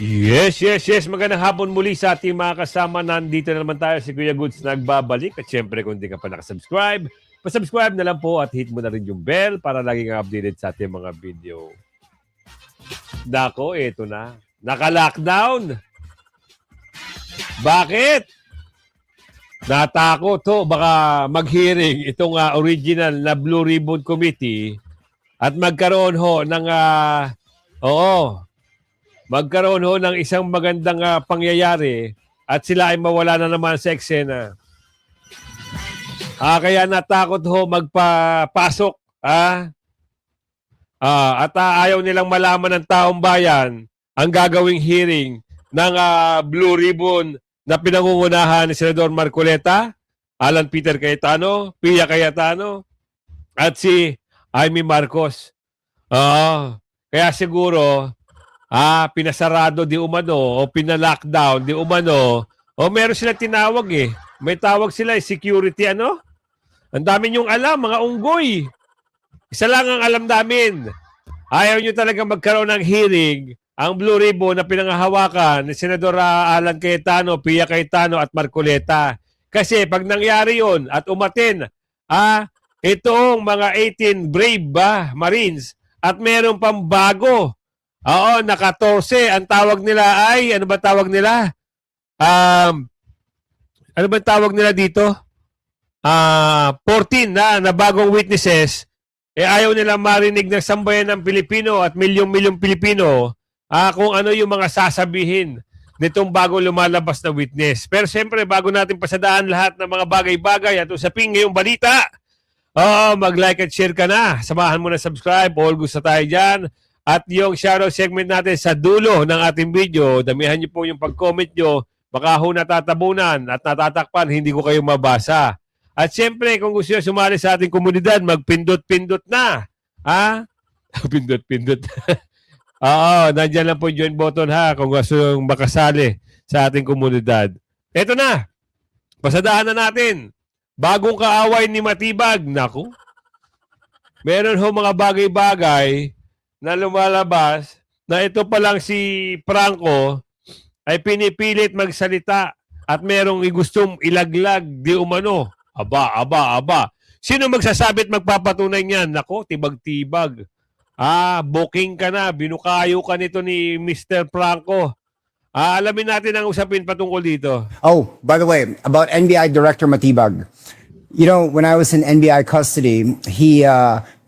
Yes, yes, yes. Magandang hapon muli sa ating mga kasama. Nandito na naman tayo si Kuya Goods nagbabalik. At syempre, kung hindi ka pa nakasubscribe, pasubscribe na lang po at hit mo na rin yung bell para lagi kang updated sa ating mga video. Nako, eto na. Naka-lockdown. Bakit? Natakot to. Baka mag-hearing itong original na Blue Ribbon Committee at magkaroon ho ng magkaroon ho ng isang magandang pangyayari at sila ay mawala na naman sa eksena. Kaya natakot ho magpapasok. At ayaw nilang malaman ng taong bayan ang gagawing hearing ng Blue Ribbon na pinangungunahan ni Senador Marcoleta, Alan Peter Cayetano, Pia Cayetano, at si Amy Marcos. Kaya siguro, pinasarado di umano o pinalockdown di umano o meron sila tinawag eh. May tawag sila security ano? Ang dami niyong alam, mga unggoy. Isa lang ang alam namin. Ayaw niyo talaga magkaroon ng hearing ang Blue Ribbon na pinanghahawakan ni Senador Alan Cayetano, Pia Cayetano at Marcoleta. Kasi pag nangyari yon at umatin, itong mga 18 brave Marines at meron pang bago. Oo, naka-14. Ang tawag nila ay, ano ba tawag nila? Ano ba tawag nila dito? 14 na bagong witnesses. Ayaw nila marinig ng sambayan ng Pilipino at milyong-milyong Pilipino kung ano yung mga sasabihin nitong bago lumalabas na witness. Pero siyempre, bago natin pasadaan lahat ng mga bagay-bagay at usapin ngayong balita, mag-like at share ka na. Samahan mo na subscribe. All gusto tayo dyan. At yung shoutout segment natin sa dulo ng ating video, damihan niyo po yung pag-comment nyo, baka ho natatabunan at natatakpan, hindi ko kayo mabasa. At siyempre, kung gusto nyo sumali sa ating komunidad, magpindot-pindot na. Pindot-pindot. Nandiyan lang po yung join button kung gusto nyo makasali sa ating komunidad. Eto na, pasadaan na natin. Bagong kaaway ni Matibag. Naku, meron ho mga bagay-bagay na lumalabas na ito pa lang si Franco ay pinipilit magsalita at merong gustong ilaglag di umano. Aba. Sino magsasabi at magpapatunay niyan? Nako, tibag-tibag. Booking ka na. Binukayo ka nito ni Mr. Franco. Alamin natin ang usapin patungkol dito. Oh, by the way, about NBI Director Matibag. You know, when I was in NBI custody, he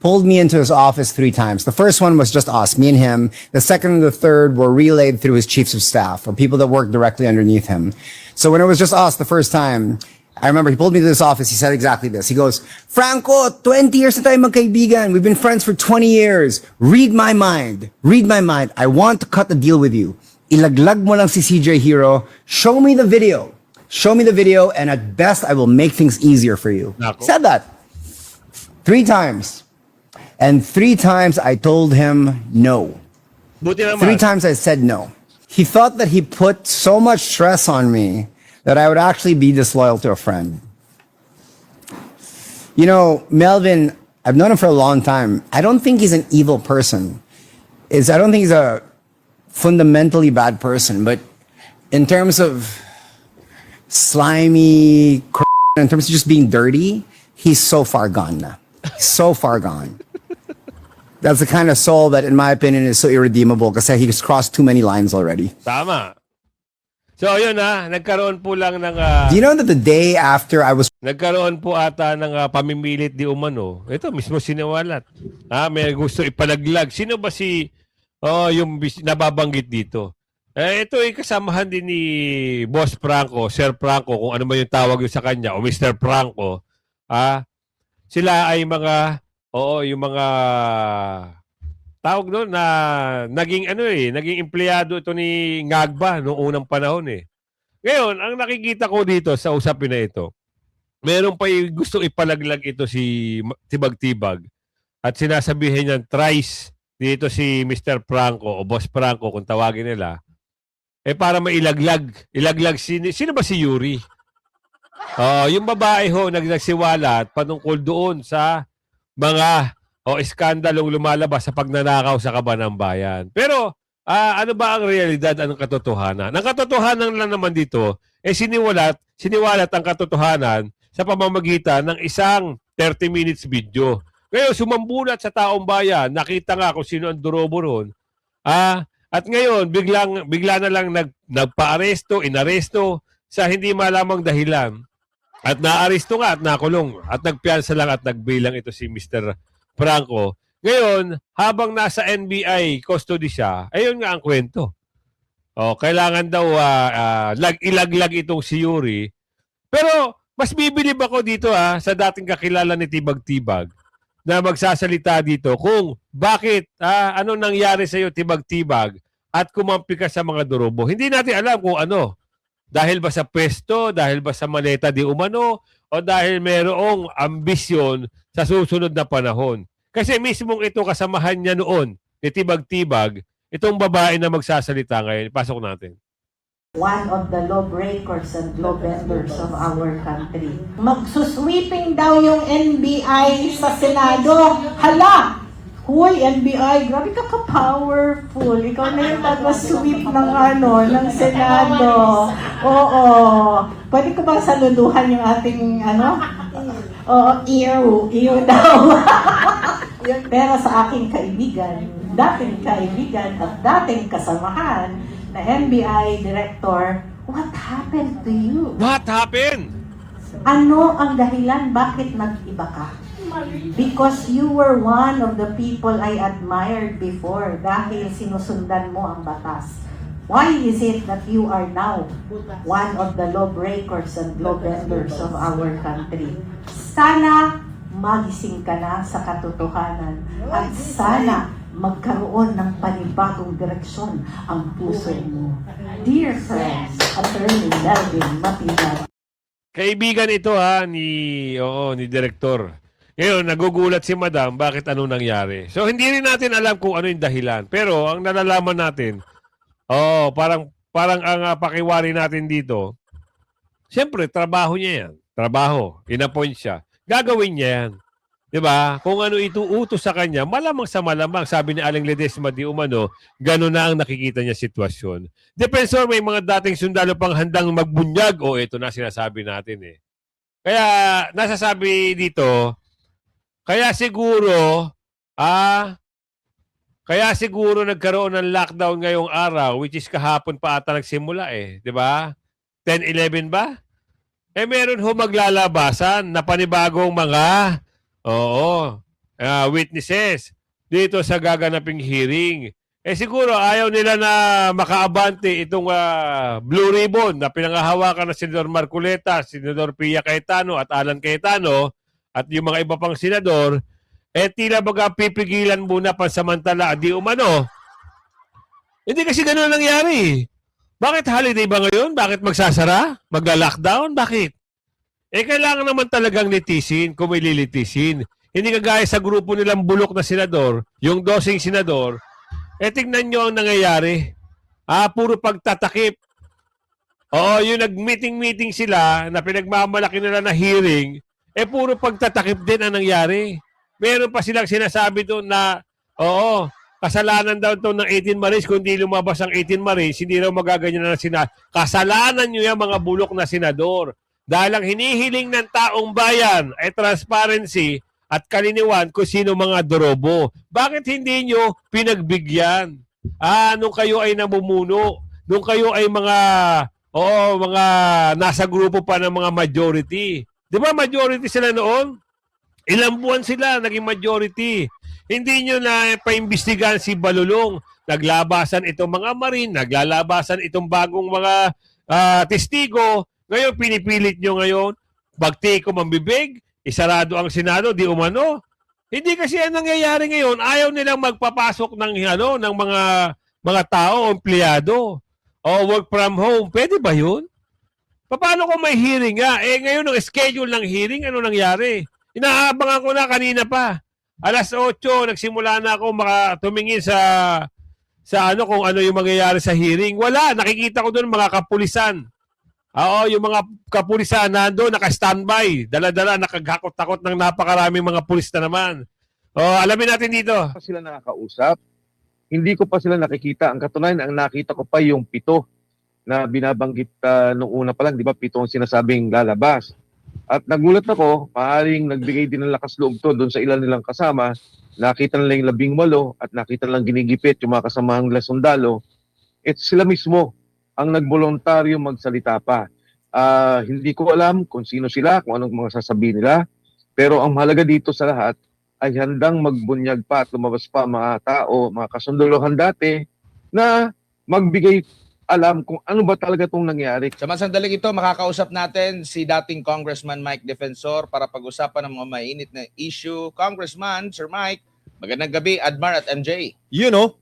pulled me into his office 3 times. The first one was just us, me and him. The second and the third were relayed through his chiefs of staff, or people that worked directly underneath him. So when it was just us the first time, I remember he pulled me to this office. He said exactly this. He goes, Franco, 20 years na tayo magkaibigan. We've been friends for 20 years. Read my mind. Read my mind. I want to cut the deal with you. Ilaglag mo lang si CJ Hero. Show me the video. Show me the video, and at best, I will make things easier for you. Nako. Said that 3 times. And 3 times I told him no. Buti naman. 3 times I said no. He thought that he put so much stress on me that I would actually be disloyal to a friend. You know, Melvin, I've known him for a long time. I don't think he's an evil person. I don't think he's a fundamentally bad person, but in terms of slimy, in terms of just being dirty, he's so far gone na. So far gone. That's the kind of soul that, in my opinion, is so irredeemable kasi he's crossed too many lines already. Tama. So, yun nagkaroon po lang ng... Do you know that the day after I was... Nagkaroon po ata ng pamimilit di umano. Ito, mismo siniwalat. May gusto ipalaglag. Sino ba yung nababanggit dito? Ito ay kasamahan din ni Boss Franco, Sir Franco, kung ano man yung tawag yun sa kanya, o Mr. Franco. Sila ay yung mga tawag doon na naging naging empleyado ito ni Ngagba noong unang panahon eh. Ngayon, ang nakikita ko dito sa usapin na ito, meron pa yung gustong ipalaglag ito si Tibag-Tibag at sinasabihin niya thrice dito si Mr. Franco o Boss Franco kung tawagin nila para mailaglag. Ilaglag sino ba si Yuri? Yung babae ho nagsiwalat patungkol doon sa mga o iskandalong lumalabas sa pagnanakaw sa kaban ng bayan. Pero ano ba ang realidad, anong katotohanan? Ang katotohanan lang naman dito, siniwalat ang katotohanan sa pamamagitan ng isang 30 minutes video. Ngayon, sumambulat sa taong bayan, nakita nga kung sino ang durobo ron. At ngayon, bigla na lang nagpa-aresto, inaresto sa hindi malamang dahilan. At naaresto nga at nakulong. At nagpiyansa lang at nagbilang ito si Mr. Franco. Ngayon, habang nasa NBI custody siya, ayun nga ang kwento. Kailangan daw ilaglag itong si Yuri. Pero mas bibilib ako dito sa dating kakilala ni Tibag-Tibag na magsasalita dito kung bakit, ano nangyari sa iyo Tibag-Tibag at kumampi ka sa mga durobo. Hindi natin alam kung ano. Dahil ba sa pwesto, dahil ba sa maleta di umano, o dahil merong ambisyon sa susunod na panahon. Kasi mismong ito kasamahan niya noon, ni Tibag-Tibag, itong babae na magsasalita ngayon. Pasok natin. One of the lawbreakers and law benders of our country. Magsusweeping daw yung NBI sa Senado. Hala! Huy, NBI, grabe ka ka-powerful. Ikaw na yung mag-sweep ng Senado. Oo. Pwede ko ba saluluhan yung ating, ew daw. Pero sa aking dating kaibigan at dating kasamahan na NBI Director, what happened to you? What happened? Ano ang dahilan bakit nag-iba ka? Because you were one of the people I admired before dahil sinusundan mo ang batas. Why is it that you are now one of the lawbreakers and law benders of our country? Sana magising ka na sa katotohanan at sana magkaroon ng panibagong direksyon ang puso mo. Dear friends, Attorney Melvin Matibag. Kaibigan ito ni Direktor. Ngayon, nagugulat si Madam bakit ano nangyari. So, hindi rin natin alam kung ano yung dahilan. Pero, ang nalalaman natin, parang ang pakiwari natin dito, siyempre, trabaho niya yan. Trabaho. Inappoint siya. Gagawin niya yan. Diba? Kung ano ituutos sa kanya, malamang sa malamang, sabi ni Aling Ledesma di umano, gano'n na ang nakikita niya sitwasyon. Defensor, may mga dating sundalo pang handang magbunyag. Ito na sinasabi natin eh. Kaya, nasasabi dito, kaya siguro nagkaroon ng lockdown ngayong araw, which is kahapon pa ata nagsimula eh. Diba? 10-11 ba? Meron maglalabasan na panibagong mga witnesses dito sa gaganaping hearing. Siguro ayaw nila na makaabante itong Blue Ribbon na pinangahawakan ng Senador Marcoleta, Senador Pia Cayetano at Alan Cayetano at yung mga iba pang senador, tila baga pipigilan muna pansamantala di umano. Hindi kasi gano'n nangyari. Bakit holiday ba ngayon? Bakit magsasara? Magla-lockdown? Bakit? Kailangan naman talagang litisin kung may lilitisin. Hindi kagaya sa grupo nilang bulok na senador, yung 12 senador, tingnan nyo ang nangyayari. Puro pagtatakip. Yung nag-meeting sila na pinagmamalaki nila na hearing, puro pagtatakip din ang nangyari. Meron pa silang sinasabi doon na, kasalanan daw ito ng 18 Marines, kung di lumabas ang 18 Marines, hindi raw magaganyan na kasalanan nyo yung mga bulok na senador. Dahil ang hinihiling ng taong bayan ay transparency at kaliniwan kung sino mga dorobo. Bakit hindi nyo pinagbigyan? Nung kayo ay namumuno, nung kayo ay mga nasa grupo pa ng mga majority. Di ba majority sila noon? Ilang buwan sila naging majority. Hindi nyo na paimbestigahan si Balulong. Naglabasan itong mga Marine, naglalabasan itong bagong mga testigo. Ngayon, pinipilit nyo ngayon, bagtiko mambibig, isarado ang Senado, di umano. Hindi kasi ang nangyayari ngayon, ayaw nilang magpapasok ng mga tao, empleyado, o work from home. Pwede ba yun? Paano kung may hearing nga? Ngayon, ang schedule ng hearing, ano nangyari? Inaabangan ko na kanina pa. Alas 8, nagsimula na ako tumingin sa kung ano yung mangyayari sa hearing. Wala, nakikita ko doon mga kapulisan. Yung mga kapulisan nando, naka-standby. Dala-dala, nakagakot-takot ng napakaraming mga pulis na naman. Alamin natin dito. Sila nakakausap. hindi ko pa sila nakikita. Ang katunayan, ang nakita ko pa yung 7 na binabanggit nung una pa lang, di ba, 7 ang sinasabing lalabas. At nagulat ako, maaaring nagbigay din ng lakas loob to doon sa ilan nilang kasama. Nakita nila yung 18 at nakita nilang ginigipit yung mga kasamahang nila sundalo. Sila mismo ang nagboluntaryo magsalita pa. Hindi ko alam kung sino sila, kung anong mga sasabihin nila. Pero ang mahalaga dito sa lahat ay handang magbunyag pa at lumabas pa mga tao, mga kasunduluhan dati na magbigay alam kung ano ba talaga itong nangyari. Sa mga sandaling ito, makakausap natin si dating Congressman Mike Defensor para pag-usapan ng mga mainit na issue. Congressman, Sir Mike, magandang gabi, Admar at MJ. You know,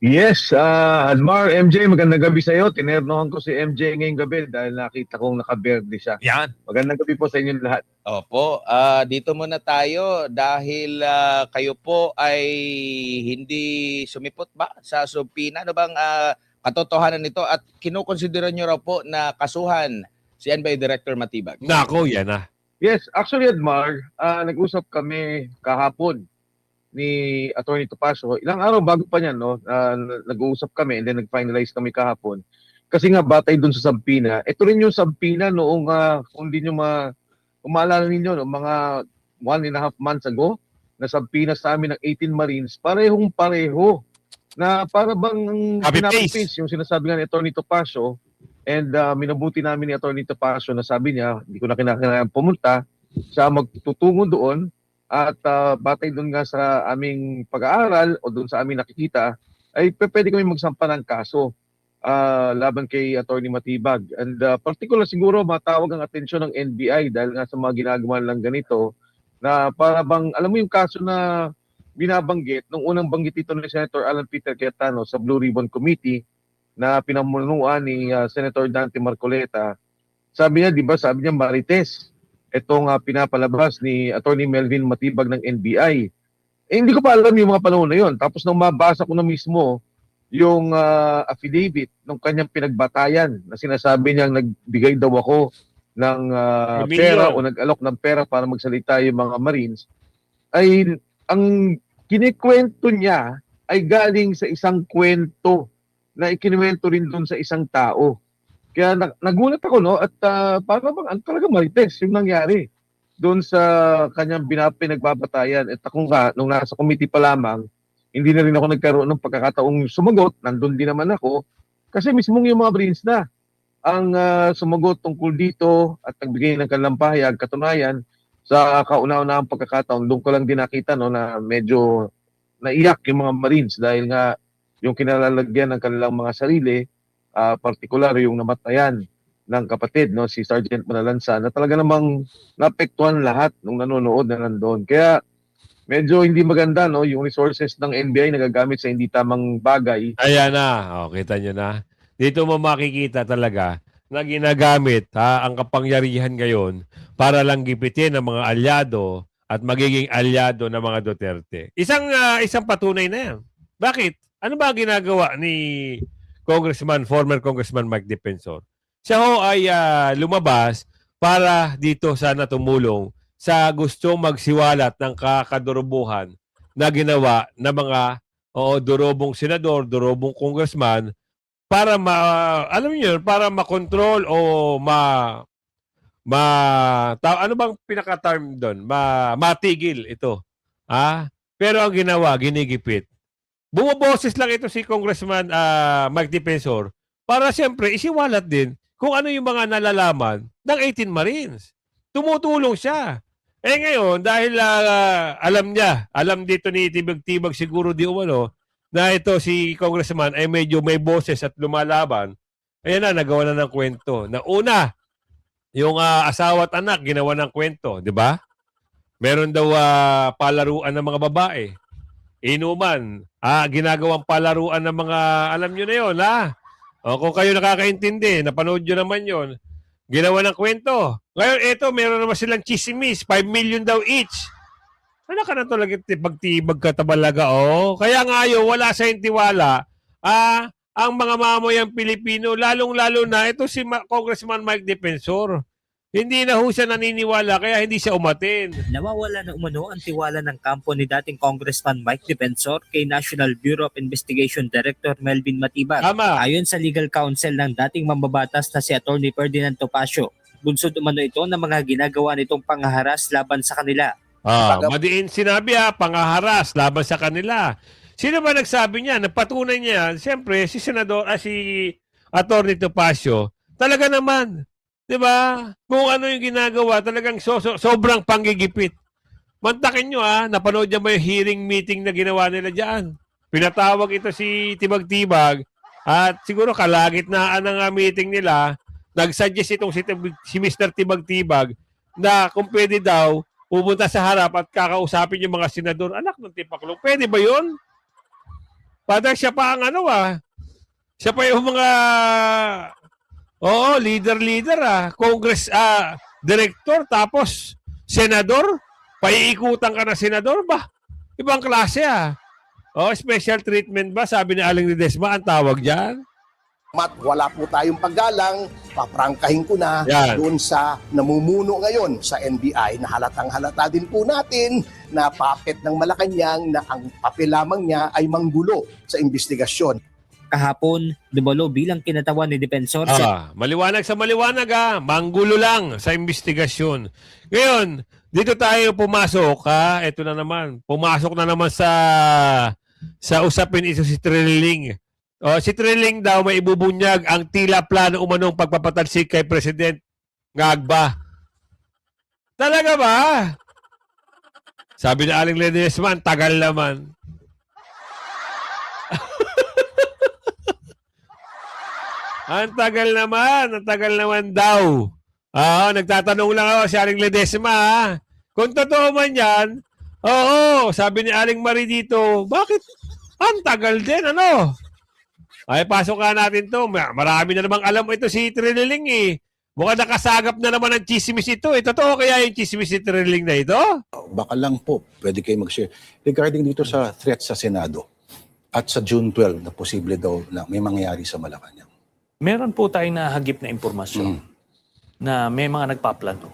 Yes, Admar, MJ, magandang gabi sa iyo. Tinernohan ko si MJ ngayong gabi dahil nakita kong nakaberde siya. yan. Magandang gabi po sa inyo lahat. Opo, dito muna tayo dahil kayo po ay hindi sumipot ba sa subpina? Ano bang katotohanan nito at kinukonsidera nyo raw po na kasuhan si NBI Director Matibag? Nako, yan na. Yes, actually, Admar, nag-usap kami kahapon ni Atty. Topacio. Ilang araw bago pa niyan, no? Nag-uusap kami and then nag-finalize kami kahapon. Kasi nga batay dun sa Sampina. Ito rin yung Sampina noong kung hindi nyo umaalala ninyo, no, mga 1.5 months ago, na Sampina sa amin ng 18 Marines, parehong pareho. Na para bang Copy-paste. yung sinasabi nga ni Atty. Topacio and minabuti namin ni Atty. Topacio na sabi niya, hindi ko na kinakailangan pumunta, siya magtutungo doon. At batay doon nga sa aming pag-aaral o doon sa aming nakikita, ay pwede kami magsampa ng kaso laban kay Atty. Matibag. And particular siguro matawag ang atensyon ng NBI dahil nga sa mga ginagawa lang ganito na para bang, alam mo yung kaso na binabanggit, nung unang banggit ito ni Senator Alan Peter Cayetano sa Blue Ribbon Committee na pinamunuan ni Senator Dante Marcoleta. Sabi niya, di ba, sabi niya Marites, itong pinapalabas ni Atty. Melvin Matibag ng NBI. Hindi ko pa alam yung mga panahon na yun. Tapos nung mabasa ko na mismo yung affidavit ng kanyang pinagbatayan na sinasabi niyang nagbigay daw ako ng pera o nag-alok ng pera para magsalita yung mga Marines, ay ang kinikwento niya ay galing sa isang kwento na ikinuwento rin doon sa isang tao. Kaya nagulat ako, no, at parang bang talaga marites yung nangyari doon sa kanyang pinagbabatayan. At ako nga, nung nasa committee pa lamang, hindi na rin ako nagkaroon ng pagkakataong sumagot. Nandun din naman ako. Kasi mismong yung mga Marines na ang sumagot tungkol dito at nagbigay ng kanilang pahayag. Katunayan, sa kauna-unahang pagkakataon, doon ko lang din nakita, no, na medyo naiyak yung mga Marines dahil nga yung kinalalagyan ng kanilang mga sarili, partikular yung namatayan ng kapatid, no, si Sergeant Manalansa, na talaga namang naapektuhan lahat nung nanonood na nandoon. Kaya medyo hindi maganda, no, yung resources ng NBI nagagamit sa hindi tamang bagay. Ayan na. O, kita nyo na. Dito mo makikita talaga na ginagamit ang kapangyarihan ngayon para lang gipitin ang mga alyado at magiging alyado ng mga Duterte. Isang patunay na yan. Bakit? Ano ba ginagawa ni former Congressman Mike Defensor? Siya ho ay lumabas para dito sana tumulong sa gustong magsiwalat ng kakadurubuhan na ginawa ng mga durobong senador, durobong congressman para alam niyo, para makontrol o ano bang pinaka-term doon? Matigil ito. Pero ang ginawa, ginigipit. Bumaboses lang ito si Congressman Mike Defensor para siyempre isiwalat din kung ano yung mga nalalaman ng 18 Marines. Tumutulong siya. Ngayon, dahil alam dito ni Tibag-Tibag siguro di umano, na ito si Congressman ay medyo may boses at lumalaban, ayan na, nagawa na ng kwento. Na una, yung asawa at anak, ginawa ng kwento, di ba? Meron daw palaruan ng mga babae. Inuman, ginagawang palaruan ng mga, alam nyo na yun, kung kayo nakakaintindi, napanood nyo naman yun, ginawa ng kwento. Ngayon, eto, meron naman silang chismis, 5 million daw each. Ano ka na talaga pagtibag ka tabalaga, Kaya ngayon, wala sa intiwala, ang mga mamayang Pilipino, lalong-lalo na, ito si Congressman Mike Defensor. Hindi na ho siya naniniwala kaya hindi siya umatin. Nawawala na umano ang tiwala ng kampo ni dating Congressman Mike Defensor kay National Bureau of Investigation Director Melvin Matibag. Tama. Ayon sa legal counsel ng dating mambabatas na si Atty. Ferdinand Topacio, bunsod umano ito ng mga ginagawa nitong panghaharas laban sa kanila. Madiin sinabi pangaharas laban sa kanila. Sino ba nagsabi niya? Nagpatunay niya, siyempre, si Atty. Topacio, talaga naman, di ba? Kung ano yung ginagawa, talagang sobrang panggigipit. Mantakin nyo napanood niya ba yung hearing meeting na ginawa nila dyan? Pinatawag ito si Tibag-Tibag at siguro kalagitnaan ng meeting nila, nag-suggest itong si Mr. Tibag-Tibag na kung pwede daw, pupunta sa harap at kakausapin yung mga senador. Anak ng tipaklong, pwede ba yun? Parang siya pa ang siya pa yung mga leader Congress director tapos senador, paiikutan ka na senador ba? Ibang klase special treatment ba? Sabi ni Aling Ledesma ang tawag diyan. Wala po tayong paggalang, paprangkahin ko na Yan. doon sa namumuno ngayon sa NBI na halatang halata din po natin na puppet ng Malacanang na ang papel lamang niya ay manggulo sa investigasyon. Kahapon, dumalo bilang kinatawan ni Defensor sa Maliwanag sa maliwanag manggulo lang sa investigasyon. Ngayon, dito tayo pumasok ito na naman. Pumasok na naman sa usapin ito si Trilling. Si Trilling daw may ibubunyag ang tila plano umanong pagpapatalsik kay President Ngagba. Talaga ba? Sabi ni Aling Ledesma, ang tagal naman. Ang tagal naman daw. Nagtatanong lang ako si Aling Ledesma. Kung totoo man yan, sabi ni Aling Marie dito, bakit ang tagal din, Ay, pasok nga natin to. Marami na namang alam ito si Trilling Mukhang nakasagap na naman ang chismis ito. Totoo kaya yung chismis si Trilling na ito? Baka lang po, pwede kayo mag-share. Regarding dito sa threat sa Senado at sa June 12 na posible daw na may mangyayari sa Malacanang. Meron po tayong nahagip na impormasyon na may mga nagpaplano.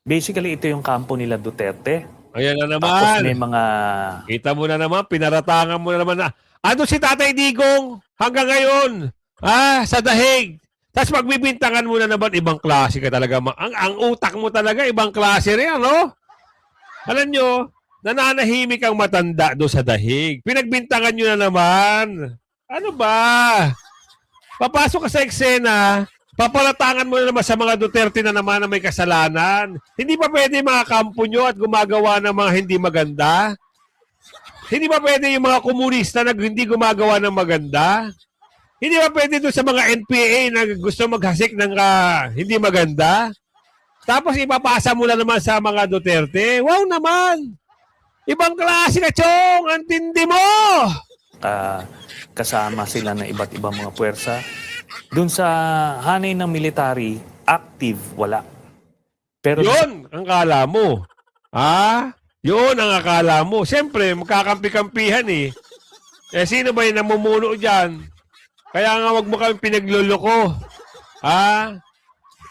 Basically, ito yung kampo nila Duterte. Ayan na Tapos naman. may mga... Kita mo na naman, pinaratangan mo na naman na. Ano si Tatay Digong hanggang ngayon? Sa dahig. Tapos magbibintangan mo na naman, ibang klase ka talaga. Ang utak mo talaga, ibang klase rin, Alam nyo, nananahimik ang matanda doon sa dahig. Pinagbintangan nyo na naman. Ano ba? Papasok ka sa eksena, papalatangan mo na naman sa mga Duterte na naman na may kasalanan. Hindi pa pwede mga kampo nyo at gumagawa ng mga hindi maganda? Hindi ba pwede yung mga komunista na hindi gumagawa ng maganda? Hindi ba pwede doon sa mga NPA na gusto maghasik ng hindi maganda? Tapos ipapasa mo na naman sa mga Duterte? Wow naman! Ibang klase ka, Chong! Ang tindi mo! kasama sila ng iba't ibang mga puwersa. Doon sa hanay ng military, active, wala. Pero Yun ang akala mo. Yun ang akala mo. Siyempre, magkakampi-kampihan sino ba yung namumuno dyan? Kaya nga wag mo kami pinagluloko.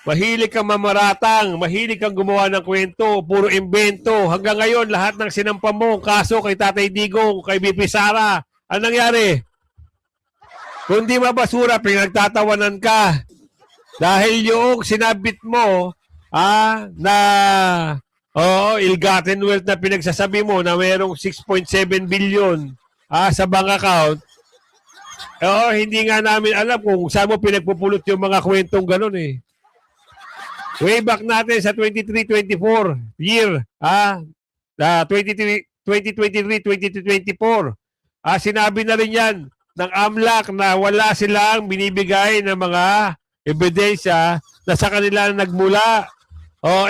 Mahilig kang mamaratang, mahilig kang gumawa ng kwento, puro imbento. Hanggang ngayon, lahat ng sinampa mo, kaso kay Tatay Digong, kay BP Sara, anong nangyari? Kung di mabasura, pinagtatawanan ka. Dahil yung sinabit mo, ill-gotten wealth na pinagsasabi mo na mayroong 6.7 billion sa bank account, hindi nga namin alam kung saan mo pinagpupulot yung mga kwentong ganun Way back natin sa 23-24 year, 2023-2024, sinabi na rin yan ng AMLAC na wala silang binibigay ng mga ebidensya na sa kanila nagmula.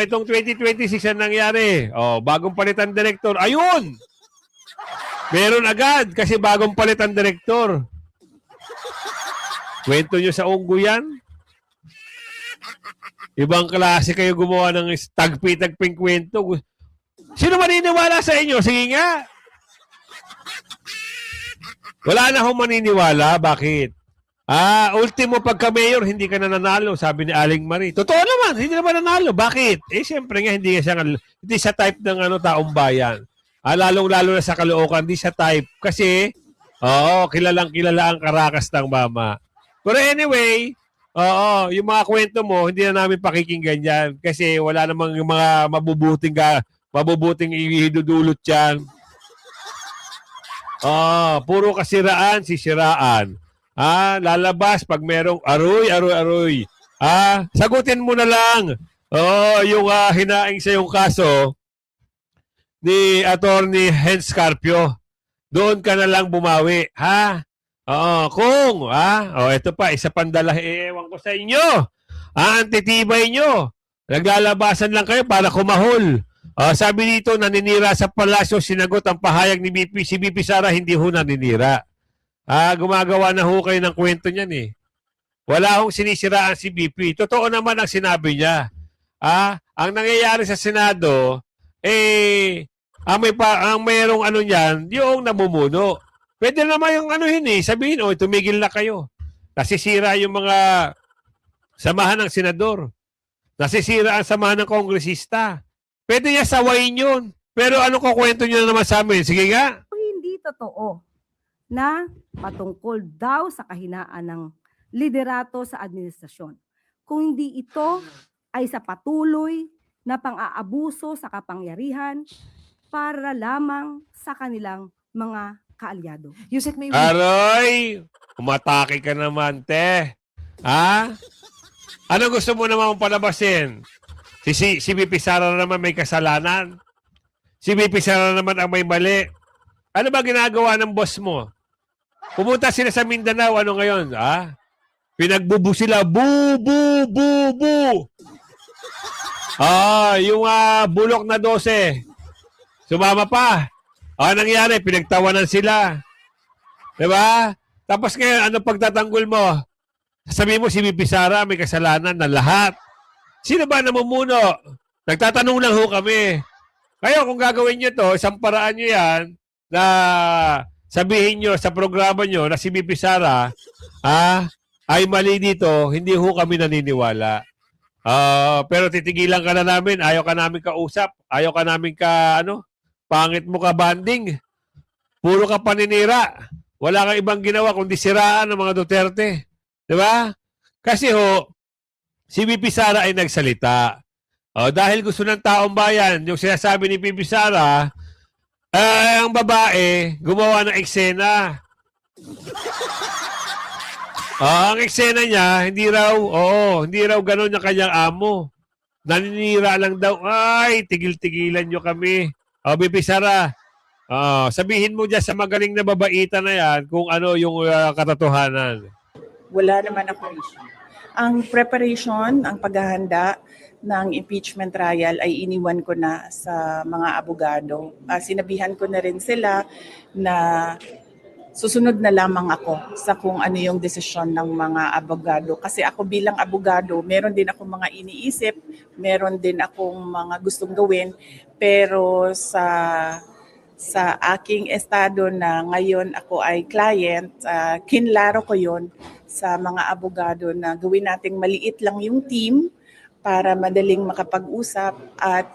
Itong 2026 ang nangyari. Bagong palitan direktor. Ayun! Meron agad kasi bagong palitan direktor. Kwento nyo sa unggo yan? Ibang klase kayo gumawa ng tagpi-tagping kwento. Sino maniniwala sa inyo? Sige nga. Wala na akong maniniwala. Bakit? Ultimo pagka-mayor, hindi ka na nanalo, sabi ni Aling Marie. Totoo naman, hindi naman nanalo. Bakit? Siyempre nga, hindi siya type ng taong bayan. Lalong-lalo na sa Caloocan, hindi siya type. Kasi, kilalang kilala ang karakas ng mama. Pero anyway, yung mga kwento mo, hindi na namin pakikinggan yan. Kasi wala namang yung mga mabubuting ihidudulot yan. Puro kasiraan, sisiraan. Lalabas pag merong aroy. Sagutin mo na lang. Yung hinaing sa yung kaso ni Attorney Hens Carpio. Doon ka na lang bumawi, ha? Ito pa, isa pandala, ewan ko sa inyo. Ang titibay nyo. Naglalabasan lang kayo para kumahol. Sabi dito, naninira sa palasyo, sinagot ang pahayag ni BP. Si BP Sara, hindi ho naninira. Gumagawa na ho kayo ng kwento niyan eh. Wala hong sinisiraan si BP. Totoo naman ang sinabi niya. Ang nangyayari sa Senado, ang mayroong niyan, yung namumuno. Pwede naman yung sabihin, tumigil na kayo. Nasisira yung mga samahan ng senador. Nasisira ang samahan ng kongresista. Pwede niya sawayin yun. Pero ano kukwento niyo naman sa amin? Sige nga. Hindi totoo na patungkol daw sa kahinaan ng liderato sa administrasyon. Kung hindi ito ay sa patuloy na pang-aabuso sa kapangyarihan para lamang sa kanilang mga kaalyado. Yusek, may Aroy! Umatake ka naman, te. Ano gusto mo naman palabasin? Si BP Sara naman may kasalanan. Si BP Sara naman ang may mali. Ano ba ginagawa ng boss mo? Pumunta sila sa Mindanao, ano ngayon? Pinagbubu sila. Bu! Yung bulok na 12. Sumama pa. Nangyari? Pinagtawanan sila. Diba? Tapos ngayon, ano pagtatanggol mo? Sabihin mo si BP Sara may kasalanan na lahat. Sino ba namumuno? Nagtatanong lang ho kami. Kayo, kung gagawin nyo to, isang paraan nyo yan na sabihin nyo sa programa nyo na si BP Sara ay mali dito, hindi ho kami naniniwala. Pero titigilan ka na namin, ayaw ka namin kausap, ayaw ka namin pangit mo ka banding. Puro ka paninira. Wala kang ibang ginawa kundi siraan ng mga Duterte. Diba? Kasi si BP Sara ay nagsalita. Dahil gusto ng taong bayan, yung sinasabi ni BP Sara, ang babae gumawa ng eksena. Ang eksena niya, hindi raw ganun yung kanyang amo. Naninira lang daw, tigil-tigilan nyo kami. BP Sara, sabihin mo dyan sa magaling na babaita na yan kung ano yung katotohanan. wala naman ako issue. Ang preparation, ang paghahanda ng impeachment trial ay iniwan ko na sa mga abogado. Sinabihan ko na rin sila na susunod na lamang ako sa kung ano yung desisyon ng mga abogado. Kasi ako bilang abogado, meron din ako mga iniisip, meron din akong mga gustong gawin, pero sa aking estado na ngayon ako ay client, kinlaro ko yon sa mga abogado na gawin nating maliit lang yung team para madaling makapag-usap at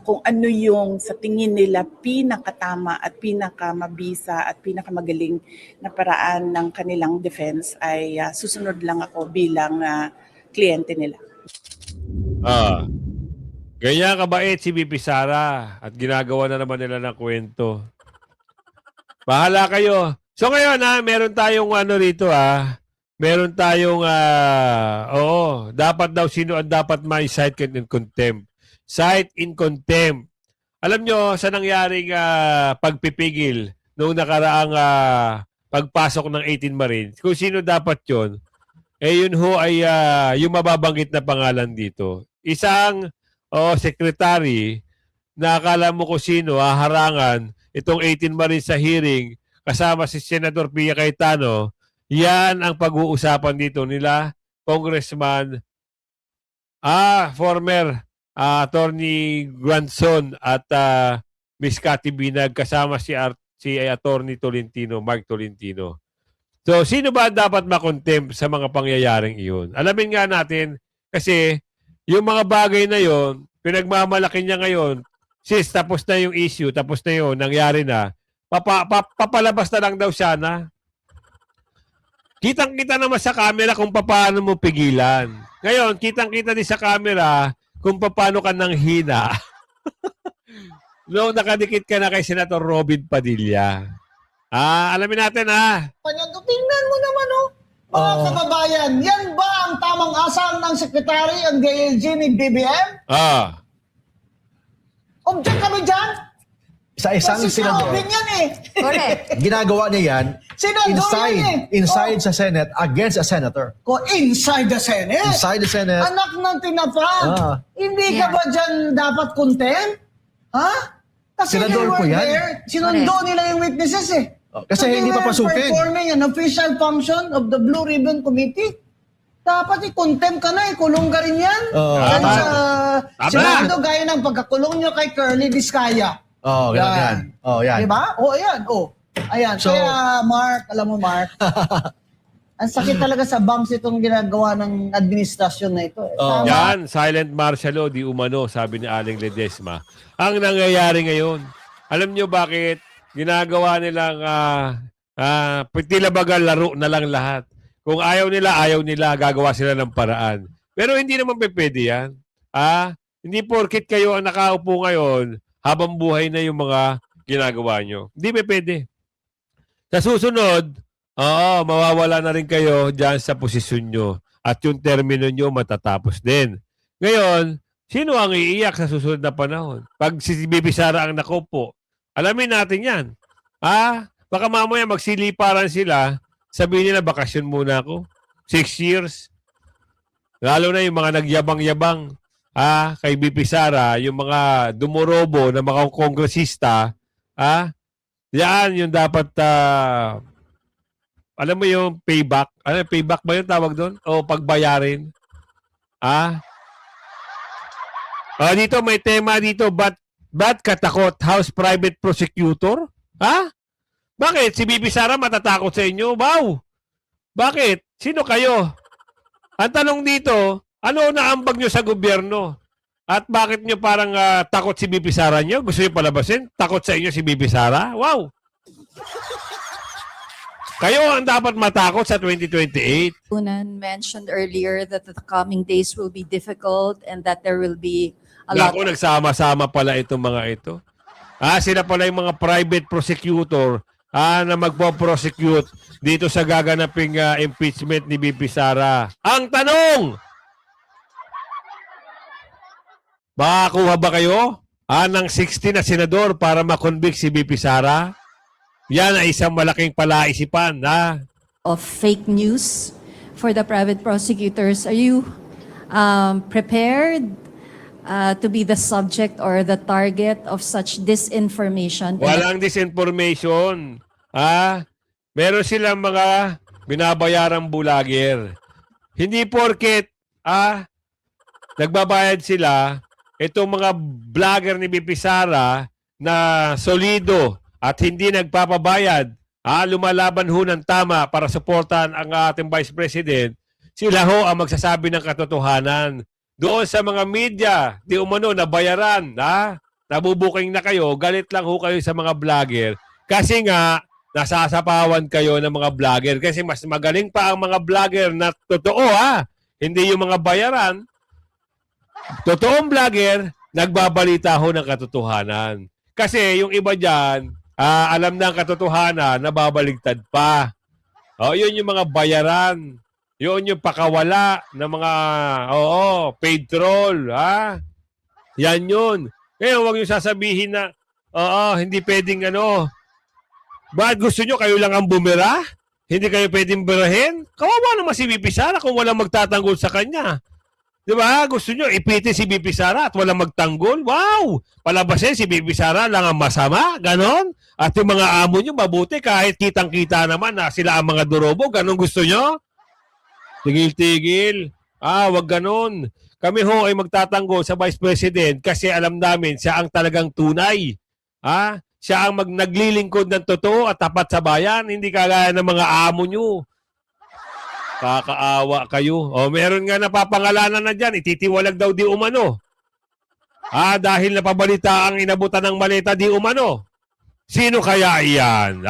kung ano yung sa tingin nila pinakatama at pinakamabisa at pinakamagaling na paraan ng kanilang defense ay susunod lang ako bilang kliyente nila. Ganyan kabait si BP Sara at ginagawa na naman nila ng kwento. Bahala kayo. So ngayon meron tayong rito meron tayong dapat daw sino ang dapat ma-cite in contempt. Cite in contempt. Alam nyo sa nangyaring pagpipigil noong nakaraang pagpasok ng 18 Marines, kung sino dapat yon, yun ho ay yung mababanggit na pangalan dito. Isang secretary na akala mo kung sino harangan itong 18 Marines sa hearing kasama si Senador Pia Cayetano. Yan ang pag-uusapan dito nila Congressman former Attorney Granson at Miss Cathy Binag kasama si Attorney Tolentino, Mark Tolentino. So, sino ba dapat makontempt sa mga pangyayaring iyon? Alamin nga natin, kasi yung mga bagay na yon, pinagmamalaki niya ngayon, sis, tapos na yung issue, tapos na yun, nangyari na, papalabas na lang daw siya na. Kitang-kita naman sa camera kung paano mo pigilan. Ngayon, kitang-kita din sa camera kung paano ka nang hina. Noong nakadikit ka na kay Senator Robin Padilla. Alamin natin Tingnan mo naman, mga kababayan, yan ba ang tamang asal ng Secretary ang DILG ni BBM? Object kami dyan. Sa isang Kasi senador, sinabi yan eh. Correct. ginagawa niya yan Senador yan eh. inside sa Senate against a senator. Inside the Senate. Inside the Senate. Anak ng tinapad. Hindi ka ba dyan dapat content? Ha? Kasi Senador you were po yan. there. Sinundo nila yung witnesses eh. Kasi hindi they were papasukin. performing an official function of the Blue Ribbon Committee. Dapat i-contempt ka na, ikulong ka rin yan. Yan Tama. sa Senado, gaya ng pagkakulong nyo kay Curly Vizcaya. Ganyan yan. Yan. Diba? Ayan. Ayan. So- Kaya, Mark, alam mo, Mark, ang sakit talaga sa bumps itong ginagawa ng administrasyon na ito. Tama. Yan, silent martial law, di umano, sabi ni Aling Ledesma. Ang nangyayari ngayon, alam nyo bakit ginagawa nilang tila baga laro na lang lahat. Kung ayaw nila, gagawa sila ng paraan. Pero hindi naman pwede yan. Hindi porkit kayo ang nakaupo ngayon, habang buhay na yung mga ginagawa nyo. Hindi pwede. Sa susunod, mawawala na rin kayo dyan sa posisyon nyo. At yung termino nyo matatapos din. Ngayon, sino ang iiyak sa susunod na panahon? Pag si Bibi Sara ang nakupo, alamin natin yan. Baka mamaya magsiliparan sila, sabihin nila, bakasyon muna ako. 6 years. Lalo na yung mga nagyabang-yabang kay BP Sara, yung mga dumorobo na mga kongresista, yan yung dapat, alam mo yung payback? Payback ba yung tawag doon? O pagbayarin? Dito may tema dito, ba't katakot House Private Prosecutor? Bakit? Si Bibi Sara matatakot sa inyo? Wow! Bakit? Sino kayo? Ang tanong dito, ano naambag nyo sa gobyerno? At bakit nyo parang takot si Bibi Sara nyo? Gusto nyo palabasin? Takot sa inyo si Bibi Sara? Wow! Kayo ang dapat matakot sa 2028. Unan mentioned earlier that the coming days will be difficult and that there will be a lot Naku, nagsama-sama pala itong mga ito. Sila pala yung mga private prosecutor na magpo-prosecute dito sa gaganaping impeachment ni BP Sara. Ang tanong, makakuha ba kayo ng 60 na senador para makonvict si BP Sara? Yan ay isang malaking palaisipan. of fake news for the private prosecutors. Are you prepared to be the subject or the target of such disinformation? Walang disinformation. Meron silang mga binabayarang bulager. Hindi porket nagbabayad sila, itong mga vlogger ni BP Sara na solido at hindi nagpapabayad, lumalaban ho ng tama para suportahan ang ating Vice President, sila ho ang magsasabi ng katotohanan. Doon sa mga media, di umano, nabayaran, nabubuking na kayo, galit lang ho kayo sa mga vlogger. Kasi nga, nasasapawan kayo ng mga vlogger. Kasi mas magaling pa ang mga vlogger na totoo, hindi yung mga bayaran. Totoong vlogger, nagbabalita ho ng katotohanan. Kasi yung iba dyan, alam na ang katotohanan, nababaligtad pa. Yun yung mga bayaran. Yun yung pakawala ng mga, paid troll, Yan yun. Ngayon, huwag yung sasabihin na, hindi pwedeng bakit gusto nyo kayo lang ang bumira? Hindi kayo pwedeng birahin? Kawawa naman si BP Sara kung walang magtatanggol sa kanya. Di ba? Gusto nyo ipitin si BP Sara at walang magtanggol? Wow! Palabasin si BP Sara lang ang masama? Ganon? At yung mga amo nyo mabuti kahit kitang-kita naman na sila ang mga durobo? Ganon gusto nyo? Tigil-tigil. Wag ganon. Kami ho ay magtatanggol sa Vice President kasi alam namin siya ang talagang tunay. siya ang naglilingkod ng totoo at tapat sa bayan, hindi kagaya ng mga amo nyo. Kakaawa kayo. O, meron nga napapangalanan na dyan, ititiwalag daw di umano. Dahil napabalita ang inabutan ng maleta di umano. Sino kaya iyan?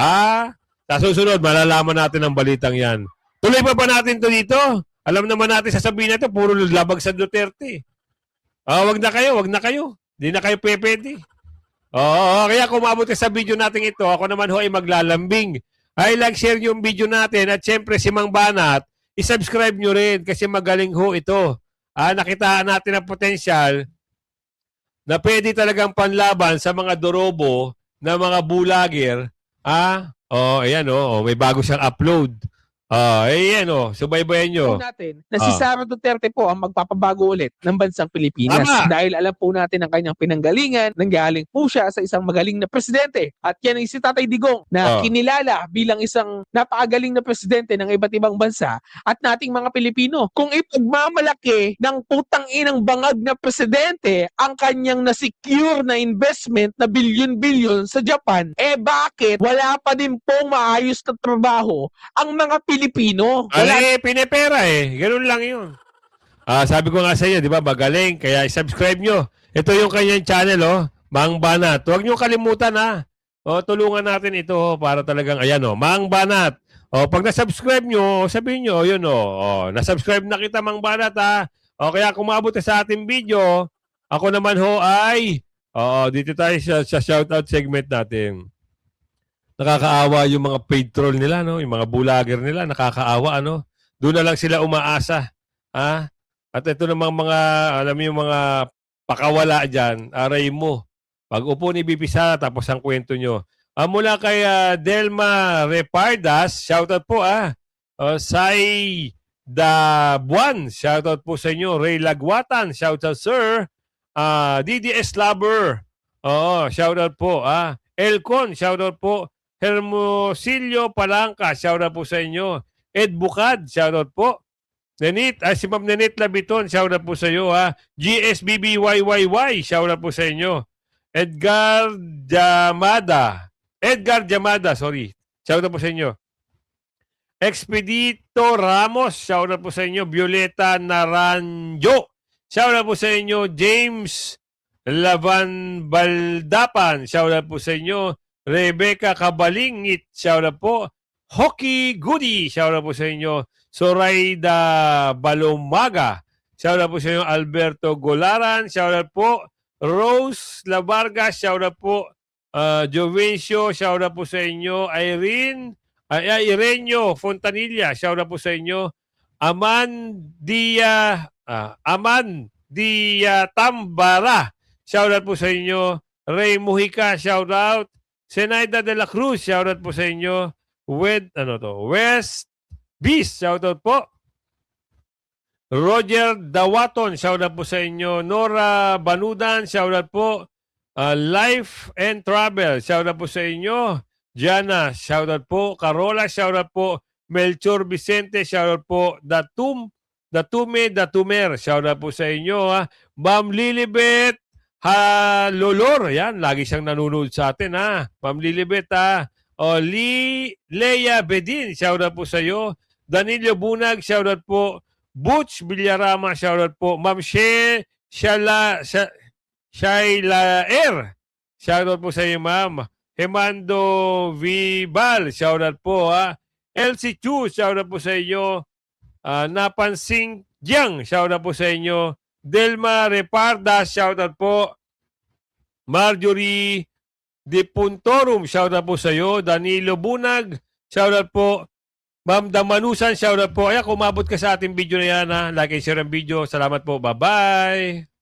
Sa susunod, malalaman natin ang balitang yan. Tuloy pa ba natin to dito? Alam naman natin sasabihin na ito, puro labag sa Duterte. Wag na kayo. Di na kayo pwede. Kaya kung umabot ka sa video natin ito, ako naman ho ay maglalambing. Ay like-share yung video natin at syempre si Mang Banat, isubscribe nyo rin kasi magaling ho ito. Nakitaan natin ang potensyal na pwede talagang panlaban sa mga dorobo na mga bulager. Ayan may bago siyang upload. Ayan subaybayan nyo. Natin na si Sara Duterte po ang magpapabago ulit ng bansang Pilipinas. Tama. Dahil alam po natin ang kanyang pinanggalingan, nanggaling po siya sa isang magaling na presidente. At yan ay si Tatay Digong na kinilala bilang isang napakagaling na presidente ng iba't ibang bansa at nating mga Pilipino. Kung ipagmamalaki ng putang inang bangag na presidente ang kanyang na-secure na investment na bilyon-bilyon sa Japan, bakit wala pa din pong maayos na trabaho ang mga Pilipino? Pinepera Ganun lang yun. Sabi ko nga sa inyo, di ba, magaling. Kaya subscribe nyo. Ito yung kanyang channel, Mang Banat. Huwag nyo kalimutan, tulungan natin ito para talagang, Mang Banat. Pag na-subscribe nyo, sabihin nyo, yun, na-subscribe na kita, Mang Banat, kaya kung maabot sa ating video, ako naman ho ay, dito tayo sa shoutout segment natin. Nakakaawa yung mga paid troll nila, yung mga bulager nila, nakakaawa, Doon na lang sila umaasa. At ito namang mga, alam mo yung mga pakawala dyan, aray mo. Pag upo ni BP Sara, tapos ang kwento nyo. Mula kay Delma Repardas, shoutout po, Sai Dabuan, shoutout po sa inyo. Ray Lagwatan, shoutout sir. DDS Lover, shoutout po, Elcon, shoutout po. Hermosilio Palangka, shoutout po sa inyo. Ed Bukad, shoutout po. Si Ma'am Nenit Labiton, shoutout po sa iyo. GSBBYYY, shoutout po sa inyo. Edgar Jamada, sorry. Shoutout po sa inyo. Expedito Ramos, shoutout po sa inyo. Violeta Naranjo, shoutout po sa inyo. James Lavan Baldapan, shoutout po sa inyo. Rebecca Kabalingit, shoutout po. Hockey Goody, shoutout po sa inyo. Zoraida Balomaga, shoutout po sa inyo. Alberto Golaran, shoutout po. Rose Lavarga, shoutout po. Jovencio, shoutout po sa inyo. Irenio Fontanilla, shoutout po sa inyo. Aman Dia Tambara, shoutout po sa inyo. Ray Mujica, shoutout. Senaida de la Cruz, shoutout po sa inyo. West Beast, shoutout po. Roger Dawaton, shoutout po sa inyo. Nora Banudan, shoutout po. Life and Travel, shoutout po sa inyo. Jana, shoutout po. Carola, shoutout po. Melchor Vicente, shoutout po. Datumer, shoutout po sa inyo. Ma'am Lilibet Lolor, yan, lagi siyang nanonood sa atin, Ma'am Lilibet, Leia Bedin, shoutout po sa iyo. Danilo Bunag, shoutout po. Butch Villarama, shoutout po. Ma'am Shaila R, shoutout po sa iyo, ma'am. Hemando Vibal, shoutout po, Elsie Chu, shoutout po sa iyo. Napansing Jiang, shoutout po sa inyo. Delma Reparda, shoutout po. Marjorie De Puntorum, shoutout po sa iyo. Danilo Bunag, shoutout po. Ma'am Damanusan, shoutout po. Kung umabot ka sa ating video na yan, like and share ang video. Salamat po. Bye-bye.